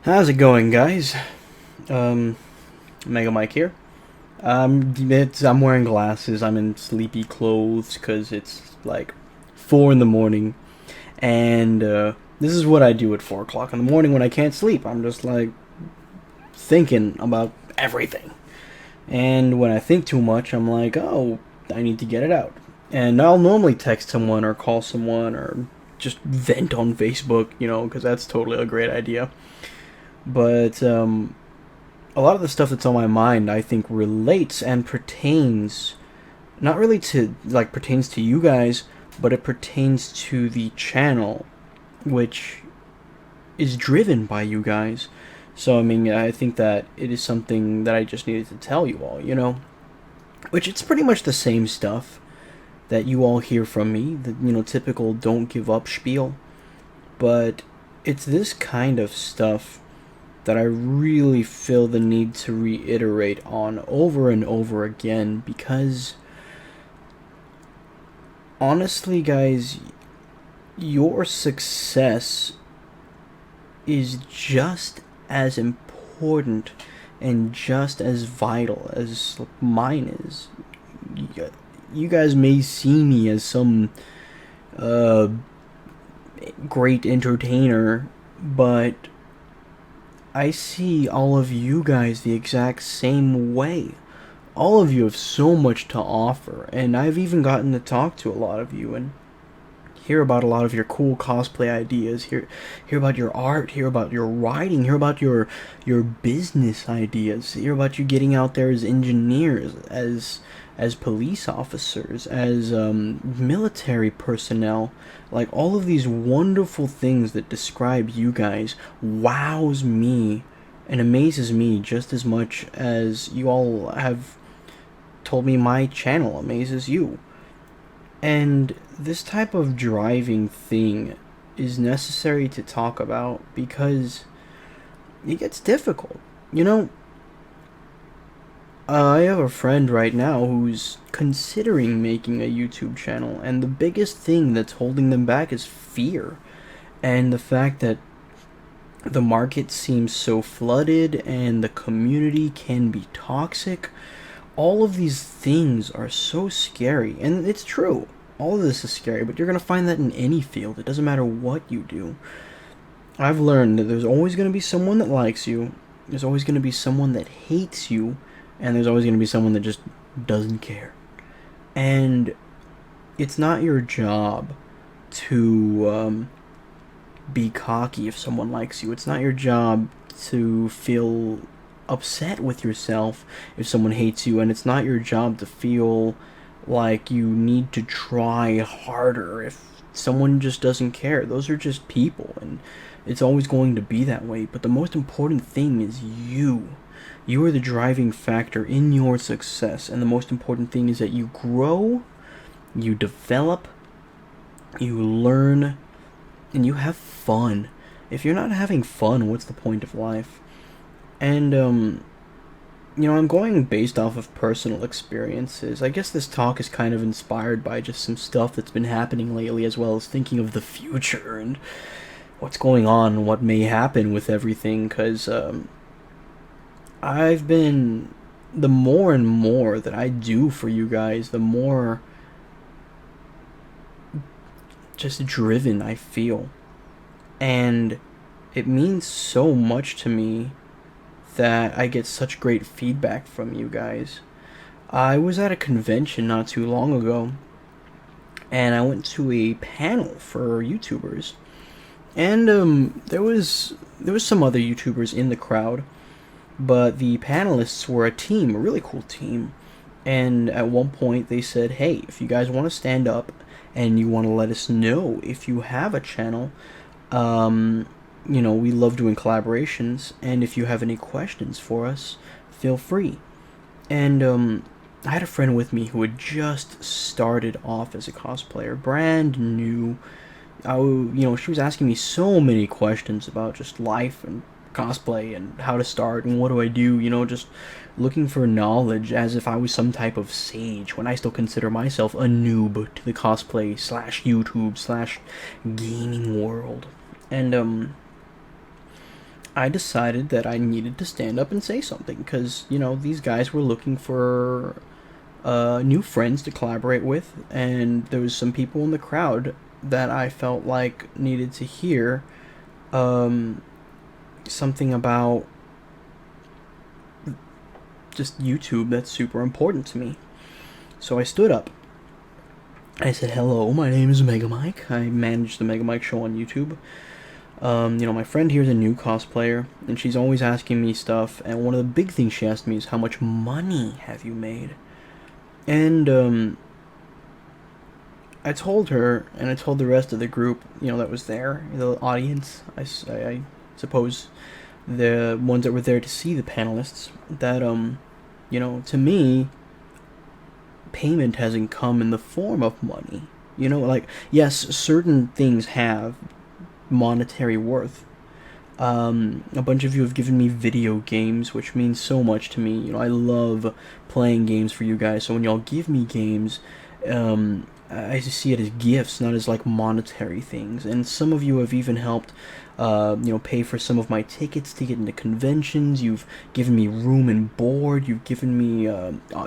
How's it going, guys? Um, Mega Mike here. I'm wearing glasses. I'm in sleepy clothes because it's like 4 in the morning, and this is what I do at 4 o'clock in the morning when I can't sleep. I'm just like thinking about everything, and when I think too much, I'm like, oh, I need to get it out. And I'll normally text someone or call someone or just vent on Facebook, because that's totally a great idea. But a lot of the stuff that's on my mind I think relates and pertains not really to like pertains to you guys, but it pertains to the channel, which is driven by you guys. So I mean, I think that it is something that I just needed to tell you all. Which it's pretty much the same stuff that you all hear from me, the typical don't give up spiel, but it's this kind of stuff that I really feel the need to reiterate on over and over again because honestly, guys, your success is just as important and just as vital as mine is. You guys may see me as some uh, great entertainer, but I see all of you guys the exact same way. All of you have so much to offer, and I've even gotten to talk to a lot of you and hear about a lot of your cool cosplay ideas, hear about your art, hear about your writing, hear about your business ideas, hear about you getting out there as engineers, as police officers, as military personnel. Like all of these wonderful things that describe you guys wows me and amazes me just as much as you all have told me my channel amazes you. And this type of driving thing is necessary to talk about because it gets difficult. You know, I have a friend right now who's considering making a YouTube channel, and the biggest thing that's holding them back is fear. And the fact that the market seems so flooded and the community can be toxic. All of these things are so scary, and it's true. All of this is scary, but you're going to find that in any field. It doesn't matter what you do. I've learned that there's always going to be someone that likes you, there's always going to be someone that hates you, and there's always going to be someone that just doesn't care. And it's not your job to be cocky if someone likes you. It's not your job to feel upset with yourself if someone hates you, and it's not your job to feel like you need to try harder if someone just doesn't care. Those are just people, and it's always going to be that way. But the most important thing is you. You are the driving factor in your success, and the most important thing is that you grow, you develop, you learn, and you have fun. If you're not having fun, what's the point of life? And I'm going based off of personal experiences. I guess this talk is kind of inspired by just some stuff that's been happening lately, as well as thinking of the future and what's going on and what may happen with everything, because I've been, the more and more that I do for you guys, the more just driven I feel. And it means so much to me that I get such great feedback from you guys. I was at a convention not too long ago, and I went to a panel for YouTubers, and there was some other YouTubers in the crowd, but the panelists were a team, a really cool team. And at one point they said, "Hey, if you guys want to stand up and you want to let us know if you have a channel, we love doing collaborations, and if you have any questions for us, feel free." And I had a friend with me who had just started off as a cosplayer, brand new. She was asking me so many questions about just life and cosplay and how to start and what do I do, just looking for knowledge as if I was some type of sage when I still consider myself a noob to the cosplay slash YouTube slash gaming world. And I decided that I needed to stand up and say something because, you know, these guys were looking for new friends to collaborate with, and there was some people in the crowd that I felt like needed to hear um, something about just YouTube that's super important to me. So I stood up. I said, "Hello, my name is Mega Mike. I manage the Mega Mike Show on YouTube. You know, my friend here is a new cosplayer, and she's always asking me stuff. And one of the big things she asked me is, how much money have you made?" And I told her, and I told the rest of the group, you know, that was there, the audience. I suppose the ones that were there to see the panelists, that you know, to me, payment hasn't come in the form of money. You know, like, yes, certain things have monetary worth. A bunch of you have given me video games, which means so much to me. You know, I love playing games for you guys. So when y'all give me games, I just see it as gifts, not as like monetary things. And some of you have even helped, you know, pay for some of my tickets to get into conventions. You've given me room and board. You've given me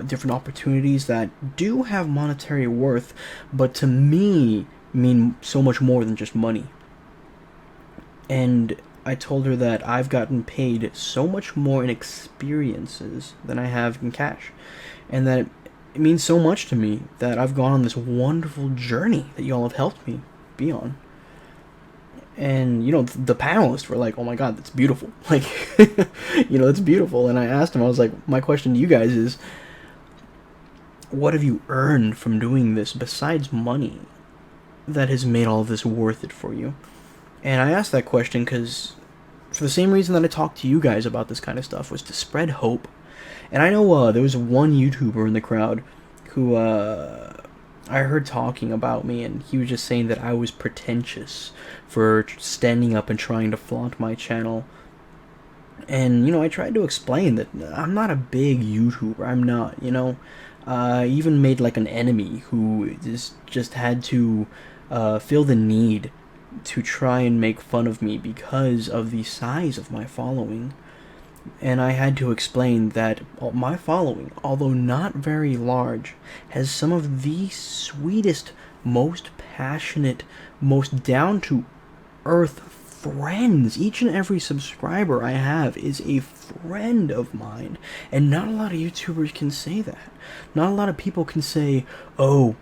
different opportunities that do have monetary worth, but to me mean so much more than just money. And I told her that I've gotten paid so much more in experiences than I have in cash, and that it means so much to me that I've gone on this wonderful journey that y'all have helped me be on. And, you know, the panelists were like, "Oh my god, that's beautiful." Like, you know, that's beautiful. And I asked them, I was like, my question to you guys is, what have you earned from doing this besides money that has made all of this worth it for you? And I asked that question because, for the same reason that I talked to you guys about this kind of stuff, was to spread hope. And I know there was one YouTuber in the crowd who I heard talking about me, and he was just saying that I was pretentious for standing up and trying to flaunt my channel. And, you know, I tried to explain that I'm not a big YouTuber. I'm not, you know. I even made like an enemy who just had to feel the need to try and make fun of me because of the size of my following. And I had to explain that my following, although not very large, has some of the sweetest, most passionate, most down-to-earth friends. Each and every subscriber I have is a friend of mine. And not a lot of YouTubers can say that. Not a lot of people can say, "Oh,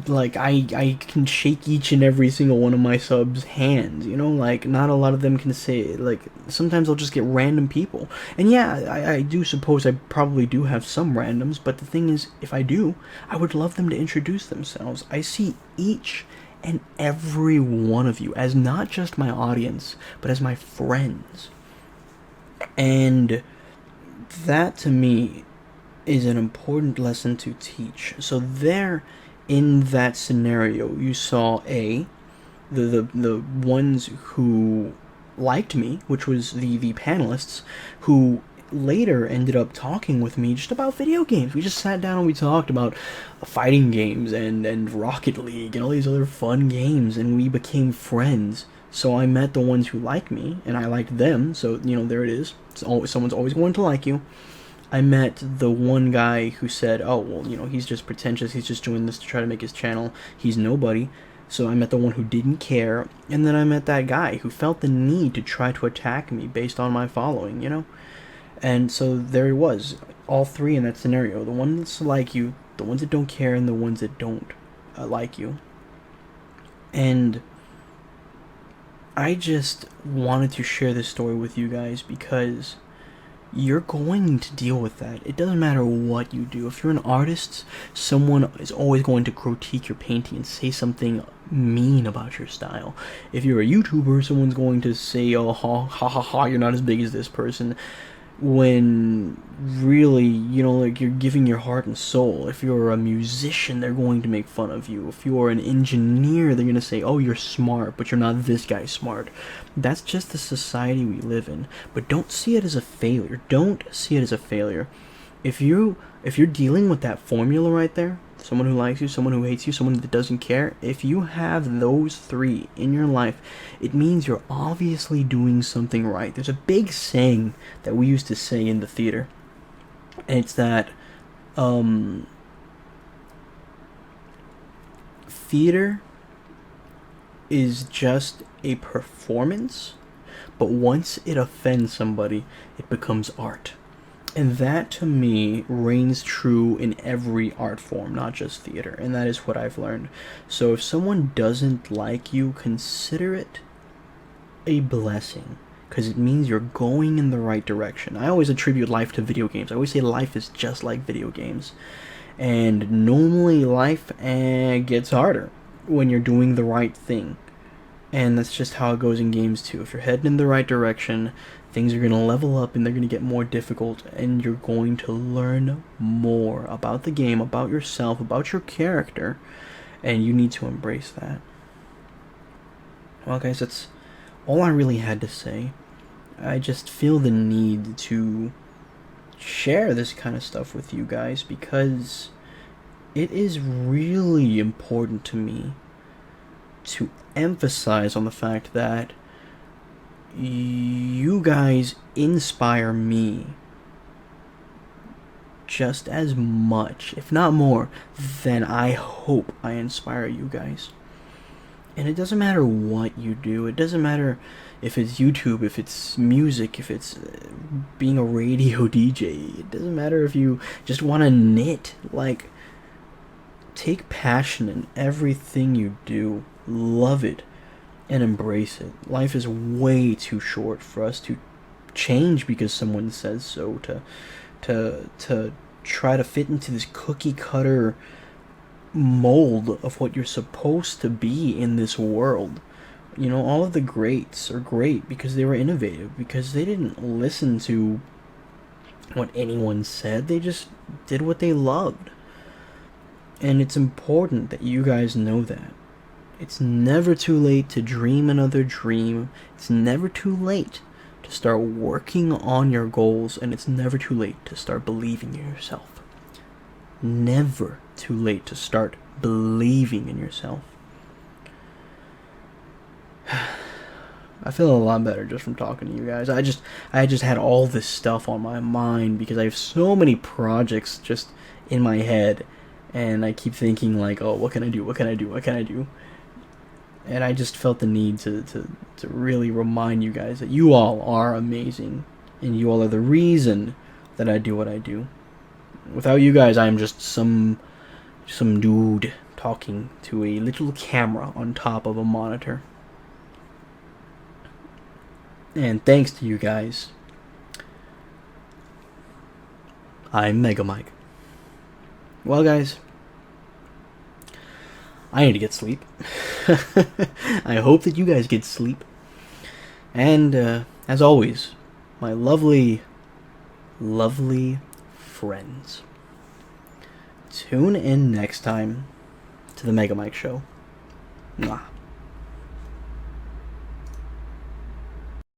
like I can shake each and every single one of my subs' hands," you know, like not a lot of them can say it. Like sometimes I'll just get random people, and yeah, I do suppose I probably do have some randoms, but the thing is, if I do, I would love them to introduce themselves. I see each and every one of you as not just my audience, but as my friends, and that to me is an important lesson to teach. So there, in that scenario, you saw the ones who liked me, which was the panelists, who later ended up talking with me just about video games. We just sat down and we talked about fighting games and Rocket League and all these other fun games, and we became friends. So I met the ones who liked me, and I liked them. So, you know, there it is. Someone's always going to like you. I met the one guy who said, "Oh, well, you know, he's just pretentious. He's just doing this to try to make his channel. He's nobody." So I met the one who didn't care, and then I met that guy who felt the need to try to attack me based on my following, you know? And so there it was, all three in that scenario. The ones that like you, the ones that don't care, and the ones that don't like you. And I just wanted to share this story with you guys because you're going to deal with that. It doesn't matter what you do. If you're an artist, someone is always going to critique your painting and say something mean about your style. If you're a YouTuber, someone's going to say, "Oh, ha ha ha ha, you're not as big as this person," when really, you know, like, you're giving your heart and soul. If you're a musician, they're going to make fun of you. If you're an engineer, they're going to say, "Oh, you're smart, but you're not this guy smart." That's just the society we live in. But don't see it as a failure. Don't see it as a failure. If you're dealing with that formula right there, someone who likes you, someone who hates you, someone that doesn't care. If you have those three in your life, it means you're obviously doing something right. There's a big saying that we used to say in the theater, and it's that theater is just a performance, but once it offends somebody, it becomes art. And that, to me, reigns true in every art form, not just theater. And that is what I've learned. So if someone doesn't like you, consider it a blessing, because it means you're going in the right direction. I always attribute life to video games. I always say life is just like video games. And normally life gets harder when you're doing the right thing. And that's just how it goes in games too. If you're heading in the right direction, things are going to level up and they're going to get more difficult, and you're going to learn more about the game, about yourself, about your character, and you need to embrace that. Well, guys, that's all I really had to say. I just feel the need to share this kind of stuff with you guys because it is really important to me to emphasize on the fact that you guys inspire me just as much, if not more, than I hope I inspire you guys. And it doesn't matter what you do. It doesn't matter if it's YouTube, if it's music, if it's being a radio DJ. It doesn't matter if you just want to knit. Like, take passion in everything you do. Love it and embrace it. Life is way too short for us to change because someone says so, to try to fit into this cookie cutter mold of what you're supposed to be in this world. You know, all of the greats are great because they were innovative, because they didn't listen to what anyone said. They just did what they loved. And it's important that you guys know that. It's never too late to dream another dream. It's never too late to start working on your goals, and it's never too late to start believing in yourself. Never too late to start believing in yourself. I feel a lot better just from talking to you guys. I just had all this stuff on my mind because I have so many projects just in my head, and I keep thinking like, oh, what can I do? What can I do? What can I do? And I just felt the need to really remind you guys that you all are amazing, and you all are the reason that I do what I do. Without you guys, I am just some dude talking to a little camera on top of a monitor. And thanks to you guys, I'm Mega Mike. Well, guys, I need to get sleep. I hope that you guys get sleep. And, as always, my lovely, lovely friends, tune in next time to the Mega Mike Show. Mwah.